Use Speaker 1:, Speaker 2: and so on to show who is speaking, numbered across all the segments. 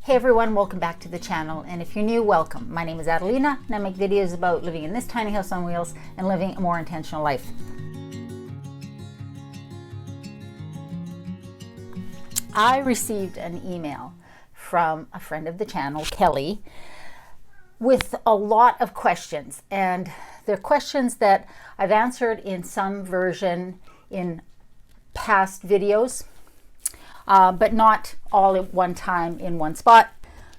Speaker 1: Hey everyone, welcome back to the channel, and if you're new, welcome. My name is Adelina and I make videos about living in this tiny house on wheels and living a more intentional life. I received an email from a friend of the channel, Kelly, with a lot of questions, and they're questions that I've answered in some version in past videos. But not all at one time in one spot.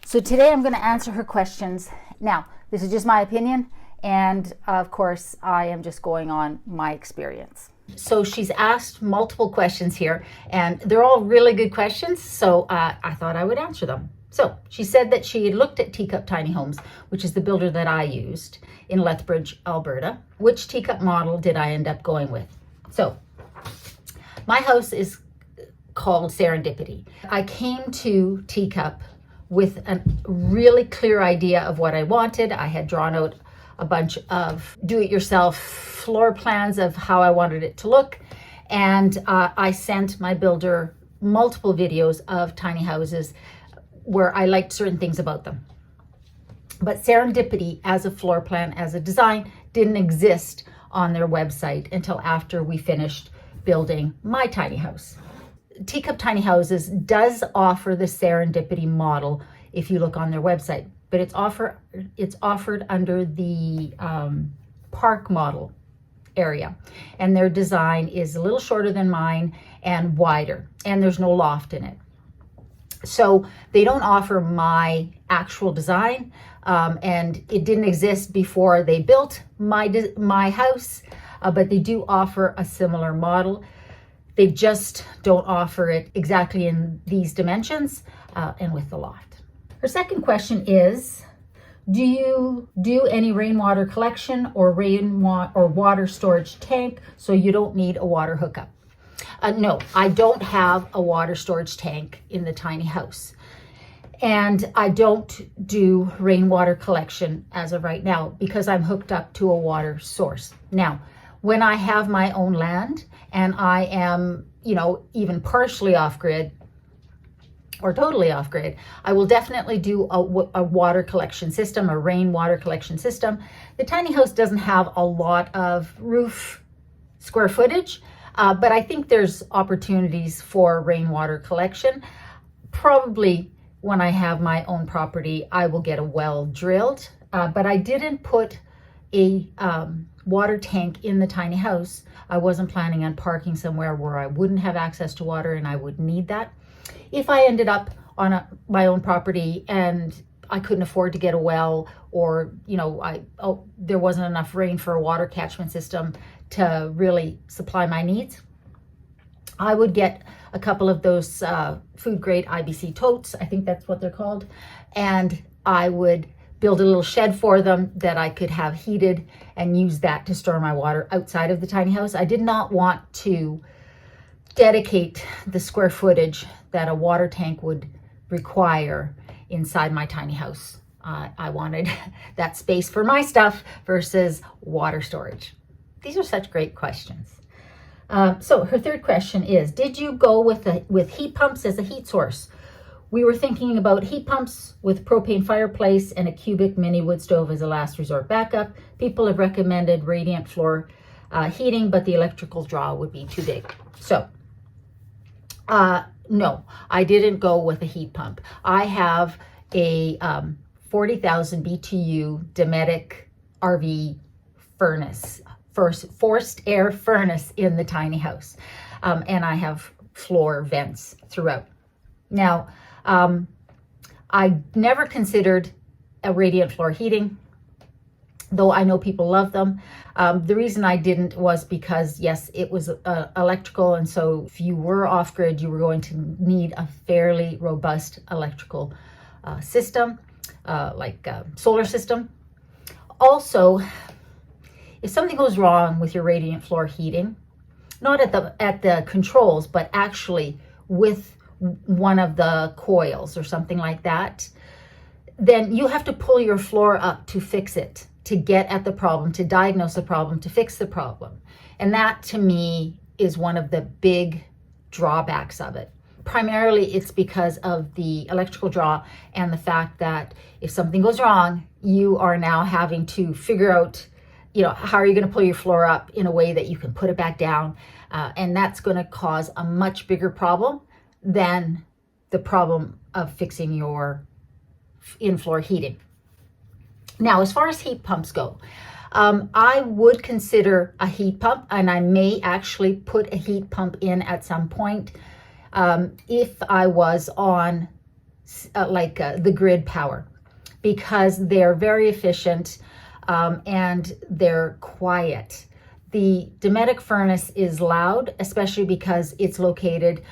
Speaker 1: So today I'm going to answer her questions. Now, this is just my opinion, and of course, I am just going on my experience. So she's asked multiple questions here, and they're all really good questions, so I thought I would answer them. So she said that she had looked at Teacup Tiny Homes, which is the builder that I used in Lethbridge, Alberta. Which Teacup model did I end up going with? So my house is called Serendipity. I came to Teacup with a really clear idea of what I wanted. I had drawn out a bunch of do-it-yourself floor plans of how I wanted it to look, and I sent my builder multiple videos of tiny houses where I liked certain things about them. But Serendipity as a floor plan, as a design, didn't exist on their website until after we finished building my tiny house. Teacup Tiny Houses does offer the Serendipity model if you look on their website, but it's offered under the park model area, and their design is a little shorter than mine and wider, and there's no loft in it. So they don't offer my actual design, and it didn't exist before they built my house, but they do offer a similar model. They just don't offer it exactly in these dimensions and with the loft. Her second question is, do you do any rainwater collection or water storage tank so you don't need a water hookup? No, I don't have a water storage tank in the tiny house. And I don't do rainwater collection as of right now because I'm hooked up to a water source. Now, when I have my own land and I am, even partially off grid or totally off grid, I will definitely do a water collection system, a rainwater collection system. The tiny house doesn't have a lot of roof square footage, but I think there's opportunities for rainwater collection. Probably when I have my own property, I will get a well drilled, but I didn't put a water tank in the tiny house. I wasn't planning on parking somewhere where I wouldn't have access to water and I would need that. If I ended up on my own property and I couldn't afford to get a well, or there wasn't enough rain for a water catchment system to really supply my needs, I would get a couple of those food grade IBC totes, I think that's what they're called, and I would build a little shed for them that I could have heated and use that to store my water outside of the tiny house. I did not want to dedicate the square footage that a water tank would require inside my tiny house. I wanted that space for my stuff versus water storage. These are such great questions. So her third question is, did you go with heat pumps as a heat source? We were thinking about heat pumps with propane fireplace and a cubic mini wood stove as a last resort backup. People have recommended radiant floor heating, but the electrical draw would be too big. So, no, I didn't go with a heat pump. I have a 40,000 BTU Dometic RV furnace, forced air furnace in the tiny house, and I have floor vents throughout. Now, I never considered a radiant floor heating, though I know people love them. The reason I didn't was because, yes, it was electrical, and so if you were off grid, you were going to need a fairly robust electrical system, like solar system. Also, if something goes wrong with your radiant floor heating, not at the controls, but actually with one of the coils or something like that, then you have to pull your floor up to fix it, to get at the problem, to diagnose the problem, to fix the problem. And that to me is one of the big drawbacks of it. primarily it's because of the electrical draw and the fact that if something goes wrong, you are now having to figure out, how are you going to pull your floor up in a way that you can put it back down. And that's going to cause a much bigger problem than the problem of fixing your in-floor heating. Now, as far as heat pumps go, I would consider a heat pump, and I may actually put a heat pump in at some point if I was on the grid power, because they're very efficient and they're quiet. The Dometic furnace is loud, especially because it's located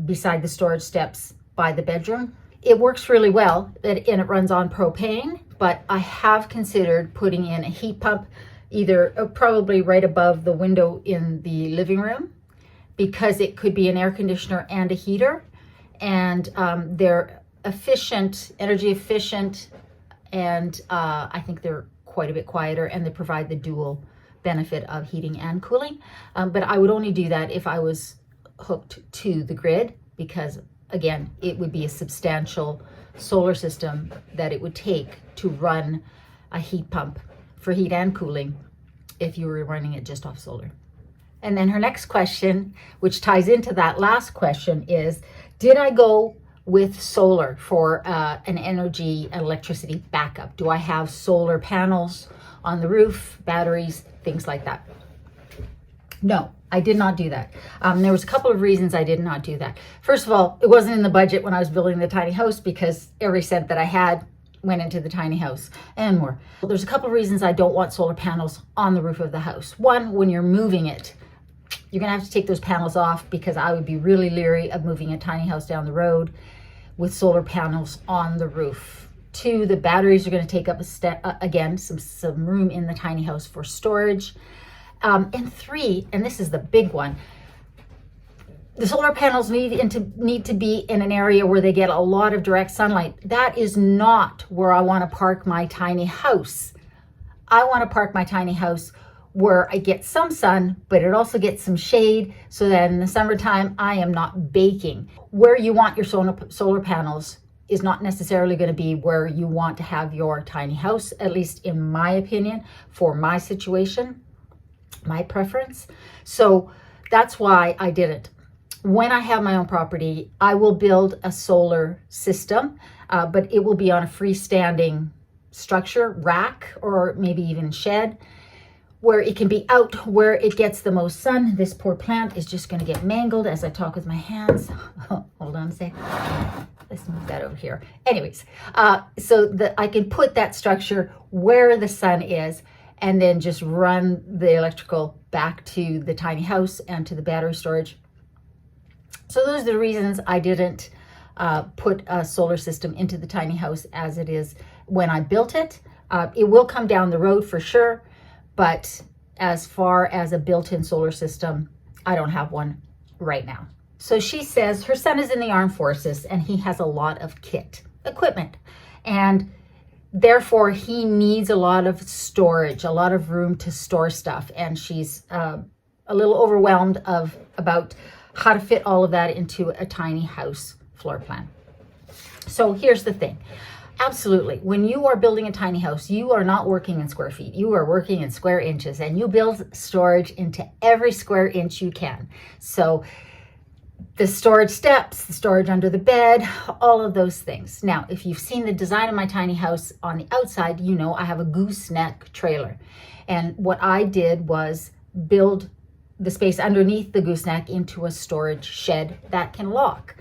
Speaker 1: beside the storage steps by the bedroom. It works really well, and it runs on propane, but I have considered putting in a heat pump, either probably right above the window in the living room, because it could be an air conditioner and a heater, and they're efficient, energy efficient, and I think they're quite a bit quieter, and they provide the dual benefit of heating and cooling. But I would only do that if I was hooked to the grid, because again, it would be a substantial solar system that it would take to run a heat pump for heat and cooling if you were running it just off solar. And then her next question, which ties into that last question, is, did I go with solar for an energy and electricity backup? Do I have solar panels on the roof, batteries, things like that? No, I did not do that. There was a couple of reasons I did not do that. First of all, it wasn't in the budget when I was building the tiny house, because every cent that I had went into the tiny house and more. There's a couple of reasons I don't want solar panels on the roof of the house. One, when you're moving it, you're gonna have to take those panels off, because I would be really leery of moving a tiny house down the road with solar panels on the roof. Two, the batteries are gonna take up again, some room in the tiny house for storage. And three, and this is the big one, the solar panels need to be in an area where they get a lot of direct sunlight. That is not where I want to park my tiny house. I want to park my tiny house where I get some sun, but it also gets some shade, so that in the summertime I am not baking. Where you want your solar panels is not necessarily going to be where you want to have your tiny house, at least in my opinion, for my situation, my preference. So that's why I did it. When I have my own property, I will build a solar system, but it will be on a freestanding structure, rack, or maybe even shed, where it can be out where it gets the most sun. This poor plant is just going to get mangled as I talk with my hands. Hold on a sec. Let's move that over here. Anyways, so that I can put that structure where the sun is, and then just run the electrical back to the tiny house and to the battery storage. So those are the reasons I didn't put a solar system into the tiny house as it is when I built it. It will come down the road for sure, but as far as a built-in solar system, I don't have one right now. So she says her son is in the armed forces and he has a lot of equipment, and therefore he needs a lot of storage, a lot of room to store stuff. And she's a little overwhelmed about how to fit all of that into a tiny house floor plan. So here's the thing. Absolutely. When you are building a tiny house, you are not working in square feet. You are working in square inches, and you build storage into every square inch you can. So the storage steps, the storage under the bed, all of those things. Now, if you've seen the design of my tiny house on the outside, you know I have a gooseneck trailer. And what I did was build the space underneath the gooseneck into a storage shed that can lock.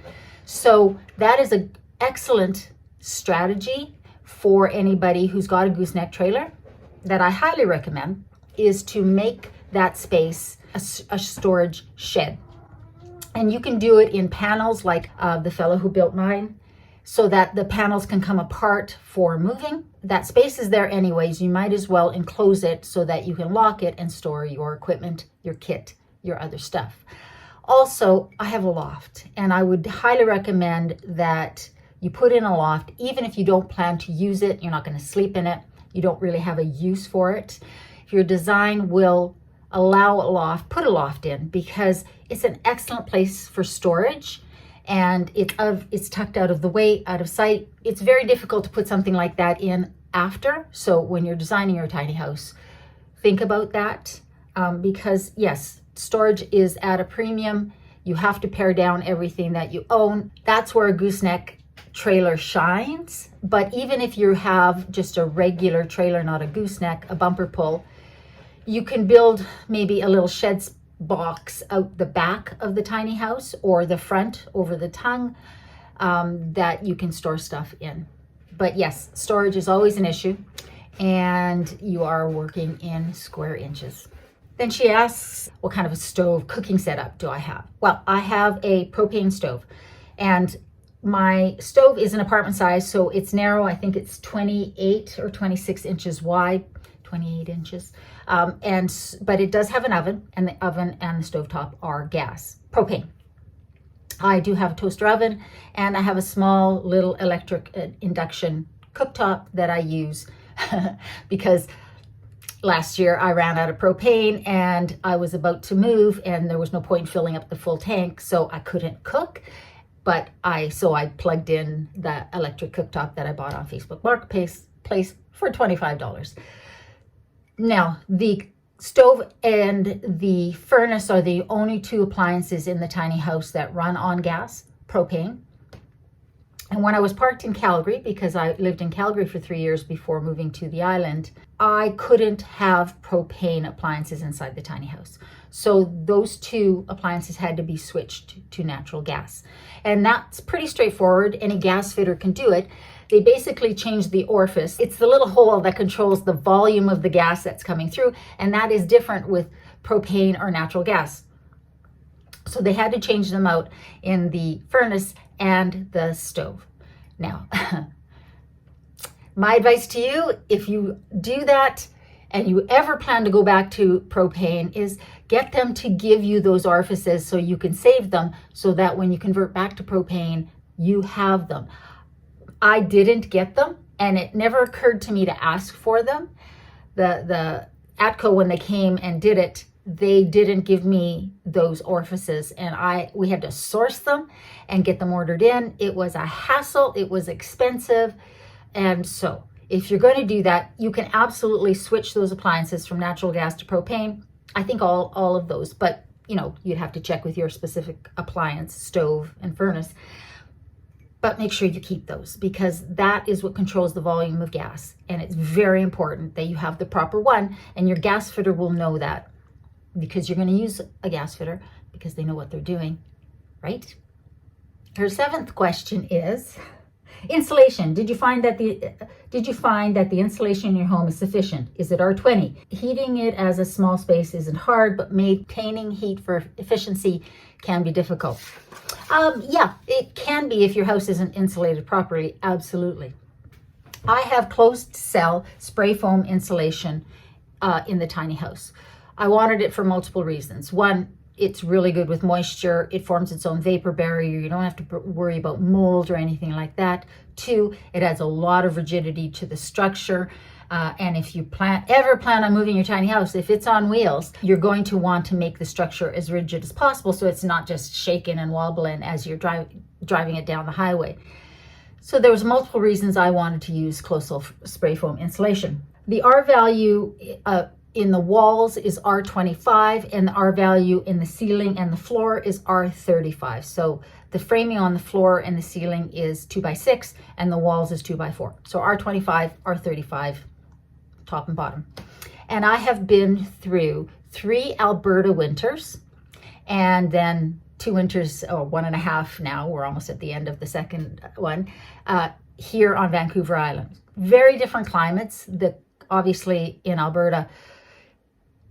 Speaker 1: So that is an excellent strategy for anybody who's got a gooseneck trailer. That I highly recommend is to make that space a storage shed. And you can do it in panels like the fellow who built mine, so that the panels can come apart for moving. That space is there anyways. You might as well enclose it so that you can lock it and store your equipment, your kit, your other stuff. Also, I have a loft, and I would highly recommend that you put in a loft, even if you don't plan to use it, you're not going to sleep in it, you don't really have a use for it. If your design will allow a loft, put a loft in, because it's an excellent place for storage, and it's tucked out of the way, out of sight. It's very difficult to put something like that in after. So when you're designing your tiny house, think about that, because yes, storage is at a premium. You have to pare down everything that you own. That's where a gooseneck trailer shines. But even if you have just a regular trailer, not a gooseneck, a bumper pull, you can build maybe a little shed box out the back of the tiny house or the front over the tongue, that you can store stuff in. But yes, storage is always an issue, and you are working in square inches. Then she asks, what kind of a stove cooking setup do I have? Well, I have a propane stove, and my stove is an apartment size, so it's narrow. I think it's 28 or 26 inches wide, 28 inches. But it does have an oven, and the oven and the stovetop are gas, propane. I do have a toaster oven, and I have a small little electric induction cooktop that I use because last year I ran out of propane and I was about to move, and there was no point in filling up the full tank, so I couldn't cook. But I plugged in the electric cooktop that I bought on Facebook Marketplace for $25. Now, the stove and the furnace are the only two appliances in the tiny house that run on gas, propane. And when I was parked in Calgary, because I lived in Calgary for 3 years before moving to the island, I couldn't have propane appliances inside the tiny house. So those two appliances had to be switched to natural gas. And that's pretty straightforward. Any gas fitter can do it. They basically changed the orifice. It's the little hole that controls the volume of the gas that's coming through, and that is different with propane or natural gas. So they had to change them out in the furnace and the stove. Now, my advice to you, if you do that and you ever plan to go back to propane, is get them to give you those orifices so you can save them, so that when you convert back to propane, you have them. I didn't get them, and it never occurred to me to ask for them. The ATCO, when they came and did it, they didn't give me those orifices, and we had to source them and get them ordered in. It was a hassle. It was expensive. And so if you're going to do that, you can absolutely switch those appliances from natural gas to propane. I think all of those, but you'd have to check with your specific appliance, stove and furnace. But make sure you keep those, because that is what controls the volume of gas. And it's very important that you have the proper one, and your gas fitter will know that, because you're going to use a gas fitter because they know what they're doing, right? Her seventh question is insulation. Did you find that the insulation in your home is sufficient? Is it R20? Heating it as a small space isn't hard, but maintaining heat for efficiency can be difficult. Yeah, it can be if your house isn't insulated properly. Absolutely. I have closed cell spray foam insulation in the tiny house. I wanted it for multiple reasons. One, it's really good with moisture. It forms its own vapor barrier. You don't have to worry about mold or anything like that. Two, it adds a lot of rigidity to the structure. And if you ever plan on moving your tiny house, if it's on wheels, you're going to want to make the structure as rigid as possible, so it's not just shaking and wobbling as you're driving it down the highway. So there was multiple reasons I wanted to use closed cell spray foam insulation. The R value in the walls is R25, and the R value in the ceiling and the floor is R35. So the framing on the floor and the ceiling is 2x6, and the walls is 2x4. So R25, R35, top and bottom. And I have been through 3 Alberta winters, and then 2 winters, 1.5 now, we're almost at the end of the second one, here on Vancouver Island. Very different climates. Obviously in Alberta,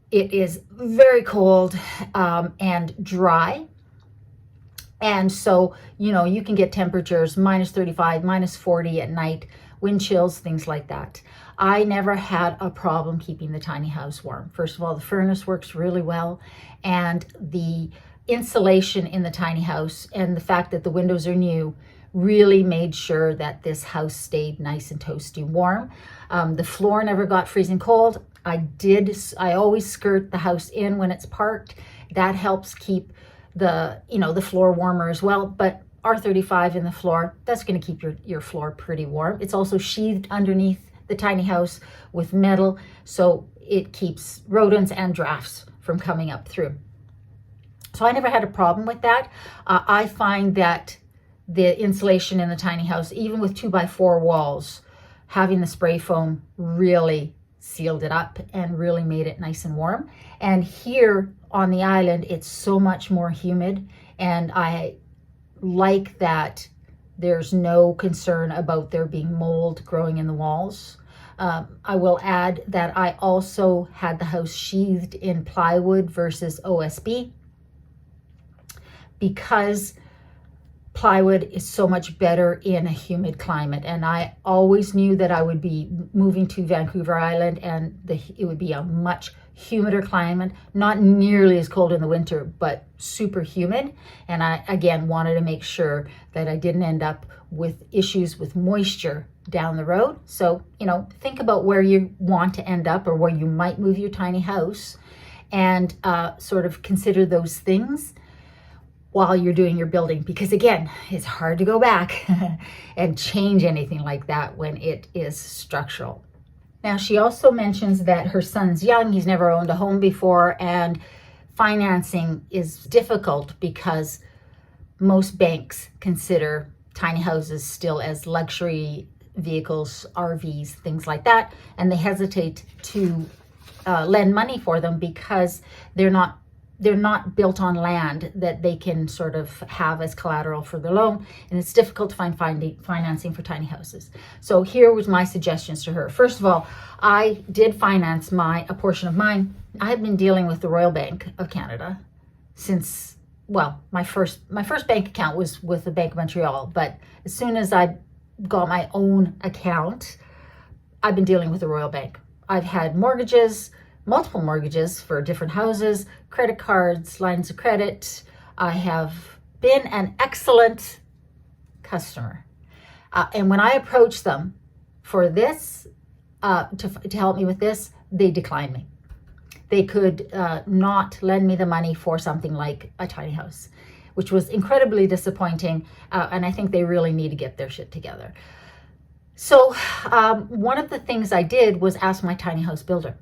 Speaker 1: it is very cold and dry. And so, you can get temperatures -35, -40 at night, wind chills, things like that. I never had a problem keeping the tiny house warm. First of all, the furnace works really well, and the insulation in the tiny house and the fact that the windows are new really made sure that this house stayed nice and toasty warm. The floor never got freezing cold. I always skirt the house in when it's parked. That helps keep the floor warmer as well. But R35 in the floor. That's going to keep your floor pretty warm. It's also sheathed underneath the tiny house with metal, so it keeps rodents and drafts from coming up through. So I never had a problem with that. I find that the insulation in the tiny house, even with 2x4 walls, having the spray foam really sealed it up and really made it nice and warm. And here on the island, it's so much more humid, and I like that there's no concern about there being mold growing in the walls. I will add that I also had the house sheathed in plywood versus OSB, because plywood is so much better in a humid climate. And I always knew that I would be moving to Vancouver Island, and it would be a much humider climate, not nearly as cold in the winter, but super humid. And I, again, wanted to make sure that I didn't end up with issues with moisture down the road. So, think about where you want to end up or where you might move your tiny house, and sort of consider those things while you're doing your building, because again, it's hard to go back and change anything like that when it is structural. Now, she also mentions that her son's young, he's never owned a home before, and financing is difficult because most banks consider tiny houses still as luxury vehicles, RVs, things like that, and they hesitate to lend money for them because they're not built on land that they can sort of have as collateral for the loan, and it's difficult to find financing for tiny houses. So here was my suggestions to her. First of all, I did finance a portion of mine. I had been dealing with the Royal Bank of Canada since, well, my first bank account was with the Bank of Montreal, but as soon as I got my own account, I've been dealing with the Royal Bank. I've had multiple mortgages for different houses, credit cards, lines of credit. I have been an excellent customer. And when I approached them for this, to help me with this, they declined me. They could not lend me the money for something like a tiny house, which was incredibly disappointing. And I think they really need to get their shit together. So one of the things I did was ask my tiny house builder,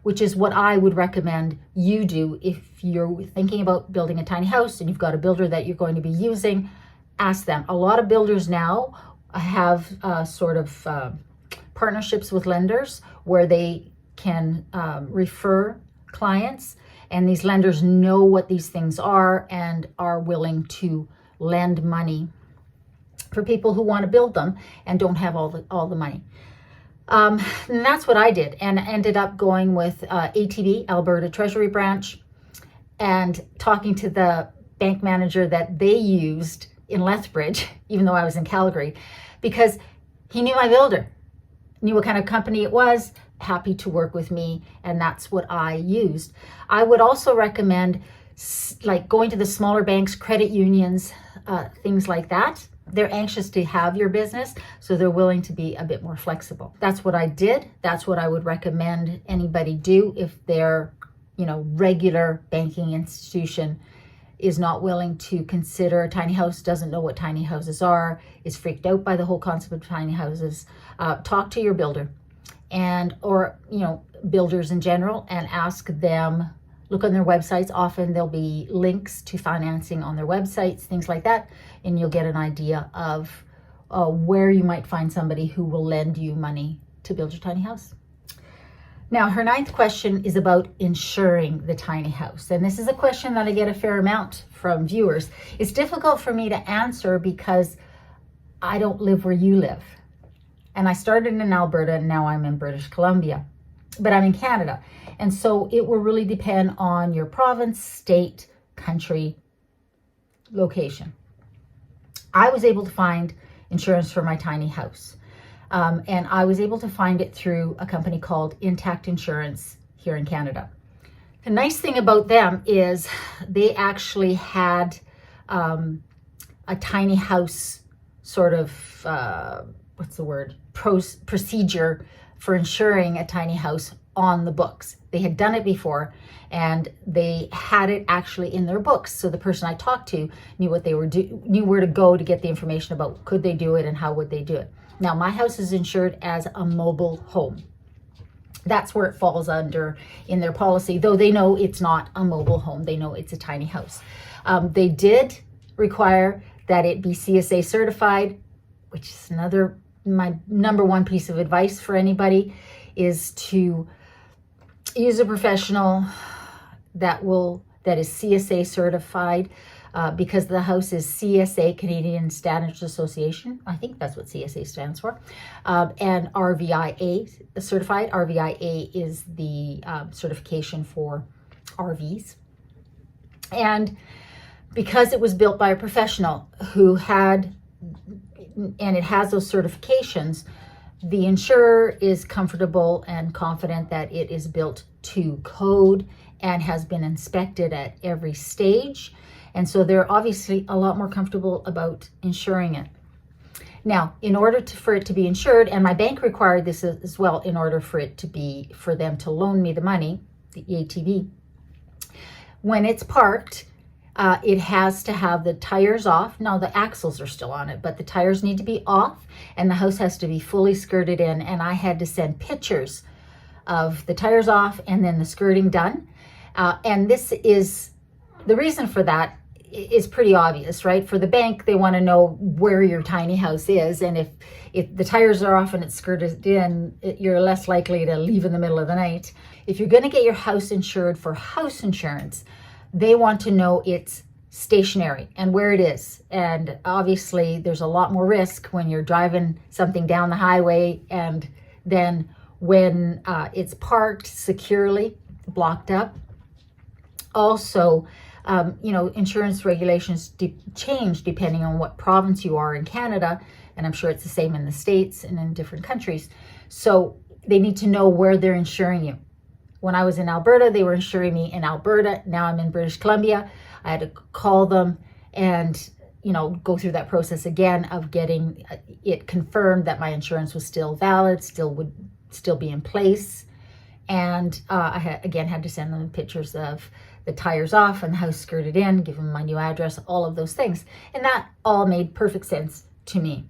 Speaker 1: which is what I would recommend you do if you're thinking about building a tiny house and you've got a builder that you're going to be using. Ask them. A lot of builders now have sort of partnerships with lenders where they can refer clients, and these lenders know what these things are and are willing to lend money for people who want to build them and don't have all the money. And that's what I did, and ended up going with ATB, Alberta Treasury Branch, and talking to the bank manager that they used in Lethbridge, even though I was in Calgary, because he knew my builder, knew what kind of company it was, happy to work with me, and that's what I used. I would also recommend like going to the smaller banks, credit unions, things like that. They're anxious to have your business, so they're willing to be a bit more flexible. That's what I did. That's what I would recommend anybody do if their, regular banking institution is not willing to consider a tiny house, doesn't know what tiny houses are, is freaked out by the whole concept of tiny houses. Talk to your builder or builders in general, and ask them. Look on their websites. Often there'll be links to financing on their websites, things like that, and you'll get an idea of where you might find somebody who will lend you money to build your tiny house. Now, her ninth question is about insuring the tiny house. And this is a question that I get a fair amount from viewers. It's difficult for me to answer because I don't live where you live. And I started in Alberta, and now I'm in British Columbia, but I'm in Canada. And so it will really depend on your province, state, country, location. I was able to find insurance for my tiny house. And I was able to find it through a company called Intact Insurance here in Canada. The nice thing about them is they actually had a tiny house sort of what's the word, procedure for insuring a tiny house on the books. They had done it before, and they had it actually in their books. So the person I talked to knew what they were knew where to go to get the information about could they do it and how would they do it. Now, my house is insured as a mobile home. That's where it falls under in their policy, though they know it's not a mobile home. They know it's a tiny house. They did require that it be CSA certified, which is my number one piece of advice for anybody, is to use a professional that is CSA certified, because the house is CSA, Canadian Standards Association. I think that's what CSA stands for. And RVIA certified. RVIA is the certification for RVs. And because it was built by a professional who had, and it has those certifications, the insurer is comfortable and confident that it is built to code and has been inspected at every stage. And so they're obviously a lot more comfortable about insuring it. Now, in order for it to be insured, and my bank required this as well, in order for them to loan me the money, the ATV, when it's parked, it has to have the tires off. Now, the axles are still on it, but the tires need to be off, and the house has to be fully skirted in. And I had to send pictures of the tires off and then the skirting done. And this is the reason for that is pretty obvious, right? For the bank, they want to know where your tiny house is. And if the tires are off and it's skirted in, you're less likely to leave in the middle of the night. If you're going to get your house insured for house insurance, they want to know it's stationary and where it is. And obviously, there's a lot more risk when you're driving something down the highway, and then when it's parked securely, blocked up. Also, insurance regulations change depending on what province you are in Canada, and I'm sure it's the same in the States and in different countries. So they need to know where they're insuring you. When I was in Alberta, they were insuring me in Alberta. Now I'm in British Columbia. I had to call them and, go through that process again of getting it confirmed that my insurance was still valid, would still be in place. And I had to send them pictures of the tires off and the house skirted in, give them my new address, all of those things. And that all made perfect sense to me.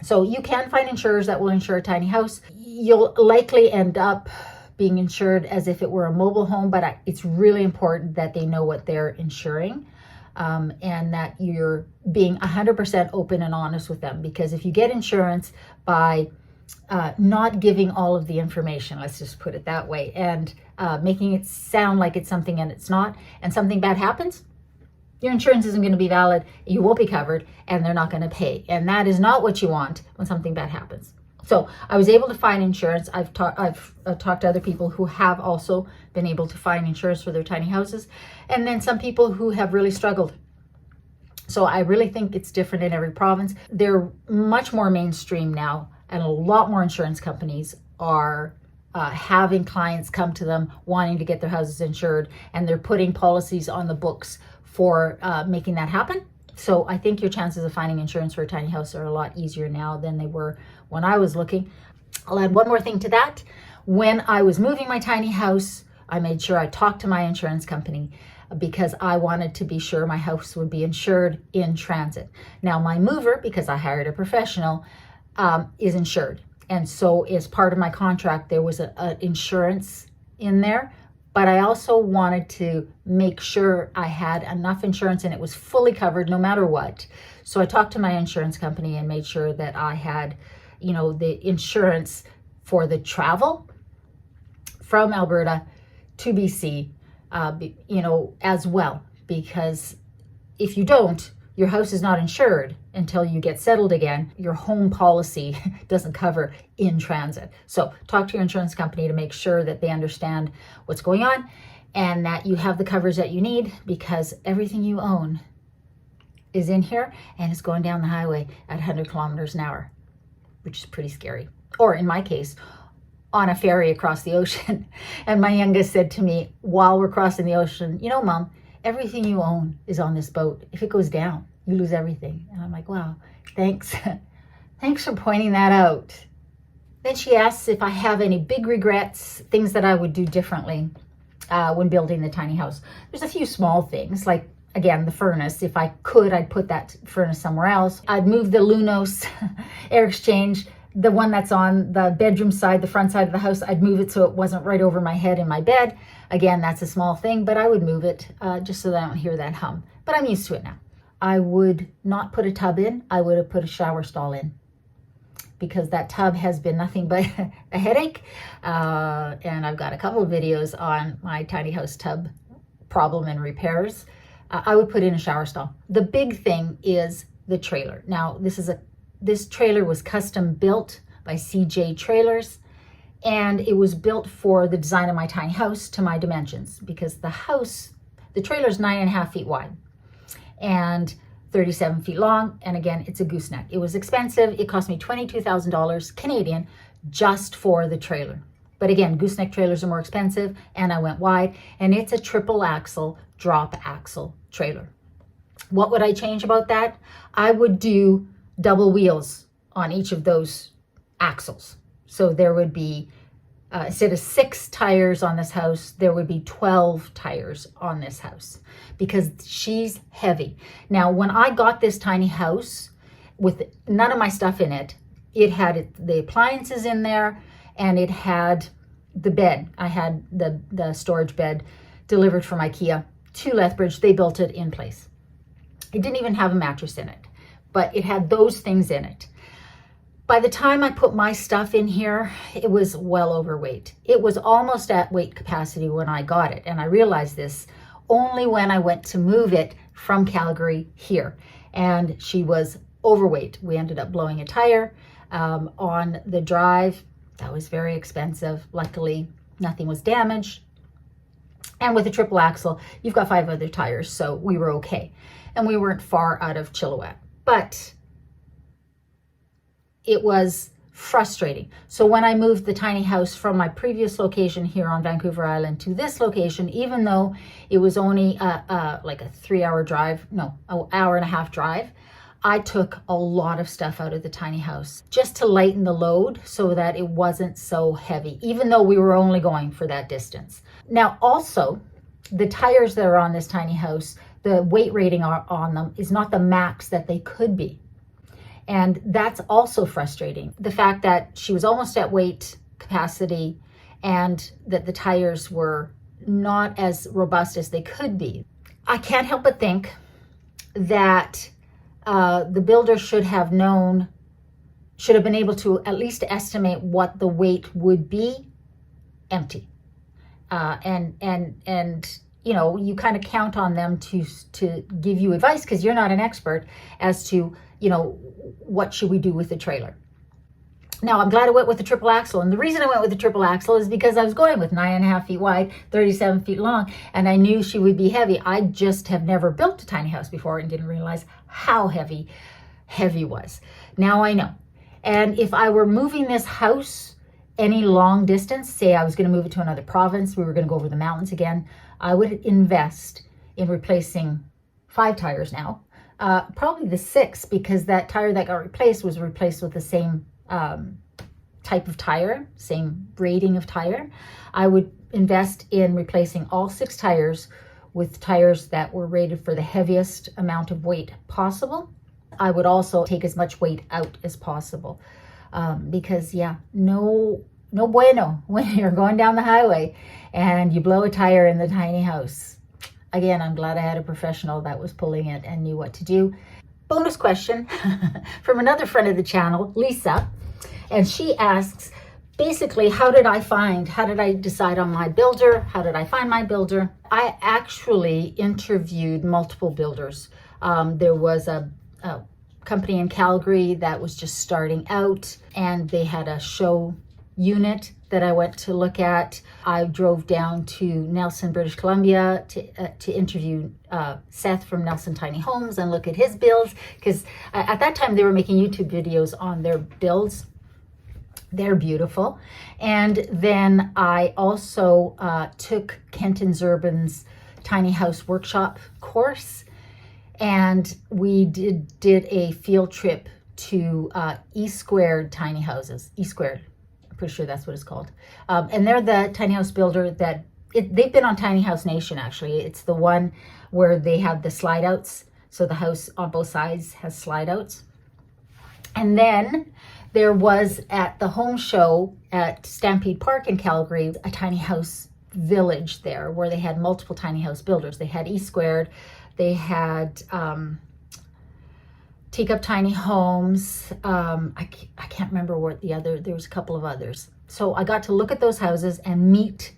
Speaker 1: So you can find insurers that will insure a tiny house. You'll likely end up being insured as if it were a mobile home, but it's really important that they know what they're insuring, and that you're being 100% open and honest with them. Because if you get insurance by not giving all of the information, let's just put it that way, and making it sound like it's something and it's not, and something bad happens, your insurance isn't going to be valid, you won't be covered, and they're not going to pay. And that is not what you want when something bad happens. So I was able to find insurance. I've talked to other people who have also been able to find insurance for their tiny houses, and then some people who have really struggled. So I really think it's different in every province. They're much more mainstream now, and a lot more insurance companies are having clients come to them wanting to get their houses insured, and they're putting policies on the books for making that happen. So I think your chances of finding insurance for a tiny house are a lot easier now than they were when I was looking. I'll add one more thing to that. When I was moving my tiny house, I made sure I talked to my insurance company because I wanted to be sure my house would be insured in transit. Now my mover, because I hired a professional, is insured. And so as part of my contract, there was an insurance in there. But I also wanted to make sure I had enough insurance and it was fully covered no matter what. So I talked to my insurance company and made sure that I had, the insurance for the travel from Alberta to BC, as well. Because if you don't, your house is not insured until you get settled again. Your home policy doesn't cover in transit. So talk to your insurance company to make sure that they understand what's going on and that you have the coverage that you need, because everything you own is in here and it's going down the highway at 100 kilometers an hour, which is pretty scary. Or in my case, on a ferry across the ocean. And my youngest said to me while we're crossing the ocean, Mom, everything you own is on this boat. If it goes down, you lose everything. And I'm like, wow, thanks. Thanks for pointing that out. Then she asks if I have any big regrets, things that I would do differently when building the tiny house. There's a few small things, like, again, the furnace. If I could, I'd put that furnace somewhere else. I'd move the Lunos air exchange, the one that's on the bedroom side, the front side of the house, I'd move it so it wasn't right over my head in my bed. Again, that's a small thing, but I would move it just so that I don't hear that hum. But I'm used to it now. I would not put a tub in. I would have put a shower stall in, because that tub has been nothing but a headache. And I've got a couple of videos on my tiny house tub problem and repairs. I would put in a shower stall. The big thing is the trailer. Now, this trailer was custom built by CJ Trailers, and it was built for the design of my tiny house to my dimensions, because the trailer is 9.5 feet wide and 37 feet long. And again, it's a gooseneck. It was expensive. It cost me $22,000 Canadian just for the trailer. But again, gooseneck trailers are more expensive, and I went wide, and it's a triple axle, drop axle trailer. What would I change about that? I would do double wheels on each of those axles. So there would be, instead of 6 tires on this house, there would be 12 tires on this house, because she's heavy. Now, when I got this tiny house with none of my stuff in it, it had the appliances in there, and it had the bed. I had the storage bed delivered from IKEA to Lethbridge. They built it in place. It didn't even have a mattress in it, but it had those things in it. By the time I put my stuff in here, it was well overweight. It was almost at weight capacity when I got it. And I realized this only when I went to move it from Calgary here. And she was overweight. We ended up blowing a tire on the drive. That was very expensive. Luckily, nothing was damaged. And with a triple axle, you've got 5 other tires, so we were okay. And we weren't far out of Chilliwack. But it was frustrating. So when I moved the tiny house from my previous location here on Vancouver Island to this location, even though it was only like a 3-hour drive, no, an hour and a half drive, I took a lot of stuff out of the tiny house just to lighten the load so that it wasn't so heavy, even though we were only going for that distance. Now, also, the tires that are on this tiny house, the weight rating on them is not the max that they could be. And that's also frustrating. The fact that she was almost at weight capacity and that the tires were not as robust as they could be. I can't help but think that the builder should have been able to at least estimate what the weight would be empty. And you know, you kind of count on them to give you advice, because you're not an expert as to, you know, what should we do with the trailer. Now, I'm glad I went with the triple axle. And the reason I went with the triple axle is because I was going with 9.5 feet wide, 37 feet long, and I knew she would be heavy. I just have never built a tiny house before and didn't realize how heavy was. Now I know. And if I were moving this house any long distance, say I was going to move it to another province, we were going to go over the mountains again, I would invest in replacing 5 tires now. Probably the 6, because that tire that got replaced was replaced with the same type of tire, same rating of tire. I would invest in replacing all 6 tires with tires that were rated for the heaviest amount of weight possible. I would also take as much weight out as possible, because yeah, no bueno when you're going down the highway and you blow a tire in the tiny house. Again, I'm glad I had a professional that was pulling it and knew what to do. Bonus question from another friend of the channel, Lisa, and she asks, basically, how did I decide on my builder? How did I find my builder? I actually interviewed multiple builders. There was a company in Calgary that was just starting out, and they had a show unit that I went to look at. I drove down to Nelson, British Columbia to interview Seth from Nelson Tiny Homes and look at his builds, because at that time they were making YouTube videos on their builds. They're beautiful. And then I also took Kenton Zurban's Tiny House Workshop course, and we did a field trip to E Squared Tiny Houses. E Squared, I'm pretty sure that's what it's called. And they're the tiny house builder that, they've been on Tiny House Nation, actually. It's the one where they have the slide outs. So the house on both sides has slide outs. And then there was at the home show at Stampede Park in Calgary, a tiny house village there where they had multiple tiny house builders. They had E Squared, they had Teacup Tiny Homes. I can't remember what there was a couple of others. So I got to look at those houses and meet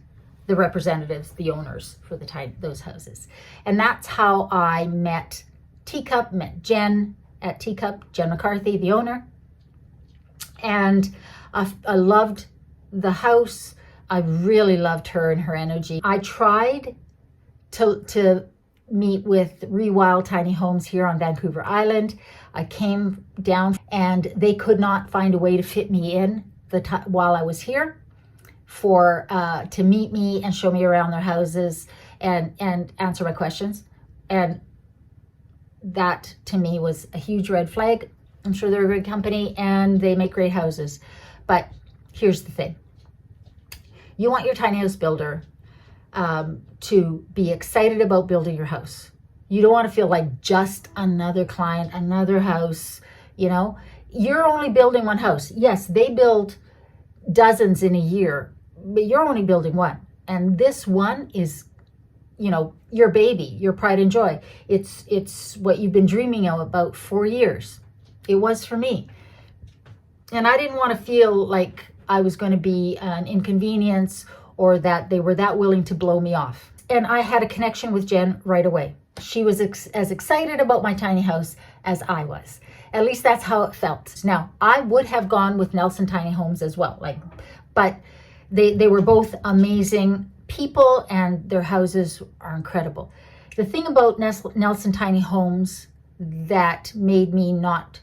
Speaker 1: the representatives, the owners for those houses. And that's how I met Teacup, met Jen at Teacup, Jen McCarthy, the owner. And I loved the house. I really loved her and her energy. I tried to meet with Rewild Tiny Homes here on Vancouver Island. I came down and they could not find a way to fit me in while I was here to meet me and show me around their houses and answer my questions. And that to me was a huge red flag. I'm sure they're a great company and they make great houses. But here's the thing. You want your tiny house builder to be excited about building your house. You don't want to feel like just another client, another house, You're only building one house. Yes, they build dozens in a year, but you're only building one. And this one is, your baby, your pride and joy. It's what you've been dreaming about for years. It was for me. And I didn't want to feel like I was going to be an inconvenience or that they were that willing to blow me off. And I had a connection with Jen right away. She was as excited about my tiny house as I was. At least that's how it felt. Now, I would have gone with Nelson Tiny Homes as well, but they were both amazing people and their houses are incredible. The thing about Nelson Tiny Homes that made me not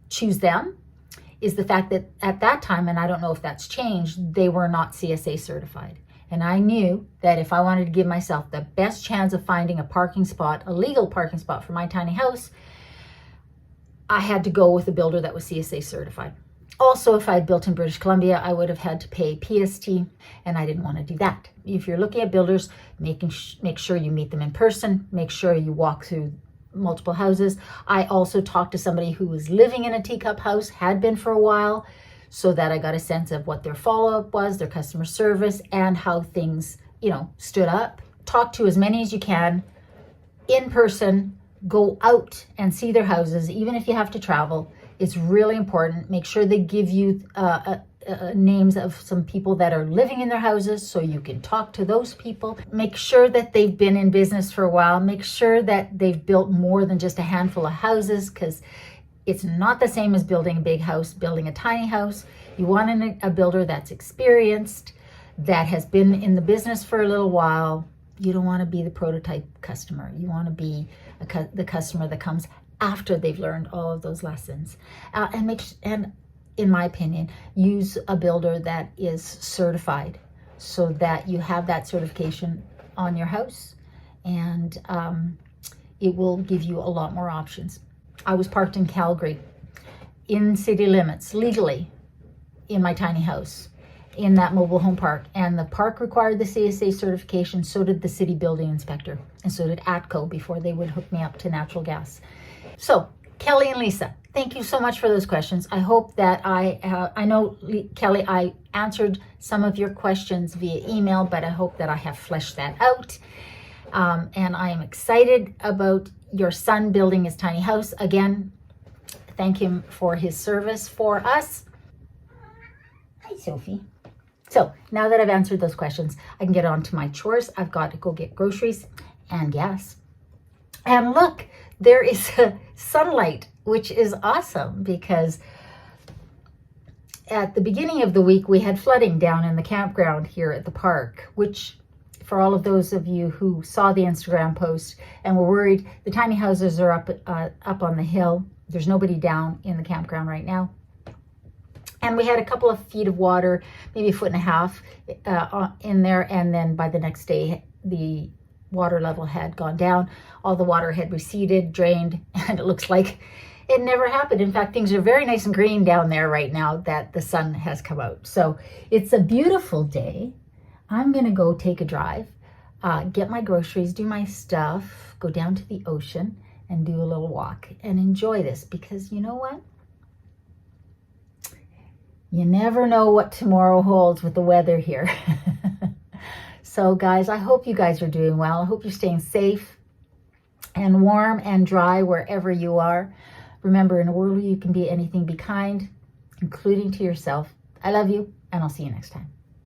Speaker 1: choose them is the fact that at that time, and I don't know if that's changed, they were not CSA certified. And I knew that if I wanted to give myself the best chance of finding a legal parking spot for my tiny house, I had to go with a builder that was CSA certified. Also, if I had built in British Columbia, I would have had to pay PST, and I didn't want to do that. If you're looking at builders, make sure you meet them in person, make sure you walk through multiple houses. I also talked to somebody who was living in a Teacup house, had been for a while, so that I got a sense of what their follow-up was, their customer service, and how things, stood up. Talk to as many as you can in person, go out and see their houses, even if you have to travel. It's really important. Make sure they give you names of some people that are living in their houses so you can talk to those people. Make sure that they've been in business for a while. Make sure that they've built more than just a handful of houses, because it's not the same as building a big house, building a tiny house. You want a builder that's experienced, that has been in the business for a little while. You don't want to be the prototype customer. You want to be the customer that comes after they've learned all of those lessons. And in my opinion, use a builder that is certified so that you have that certification on your house, and it will give you a lot more options. I was parked in Calgary, in city limits, legally, in my tiny house, in that mobile home park. And the park required the CSA certification, so did the city building inspector, and so did ATCO before they would hook me up to natural gas. So, Kelly and Lisa, thank you so much for those questions. I hope that I know, Kelly, I answered some of your questions via email, but I hope that I have fleshed that out. And I am excited about your son building his tiny house. Again, thank him for his service for us. Hi, Sophie. So now that I've answered those questions, I can get on to my chores. I've got to go get groceries and gas. And look, there is sunlight, which is awesome, because at the beginning of the week, we had flooding down in the campground here at the park, which, for all of those of you who saw the Instagram post and were worried, the tiny houses are up on the hill. There's nobody down in the campground right now. And we had a couple of feet of water, maybe a foot and a half in there. And then by the next day, the water level had gone down. All the water had receded, drained, and it looks like it never happened. In fact, things are very nice and green down there right now that the sun has come out. So it's a beautiful day. I'm going to go take a drive, get my groceries, do my stuff, go down to the ocean and do a little walk and enjoy this, because you know what? You never know what tomorrow holds with the weather here. So guys, I hope you guys are doing well. I hope you're staying safe and warm and dry wherever you are. Remember, in a world where you can be anything, be kind, including to yourself. I love you, and I'll see you next time.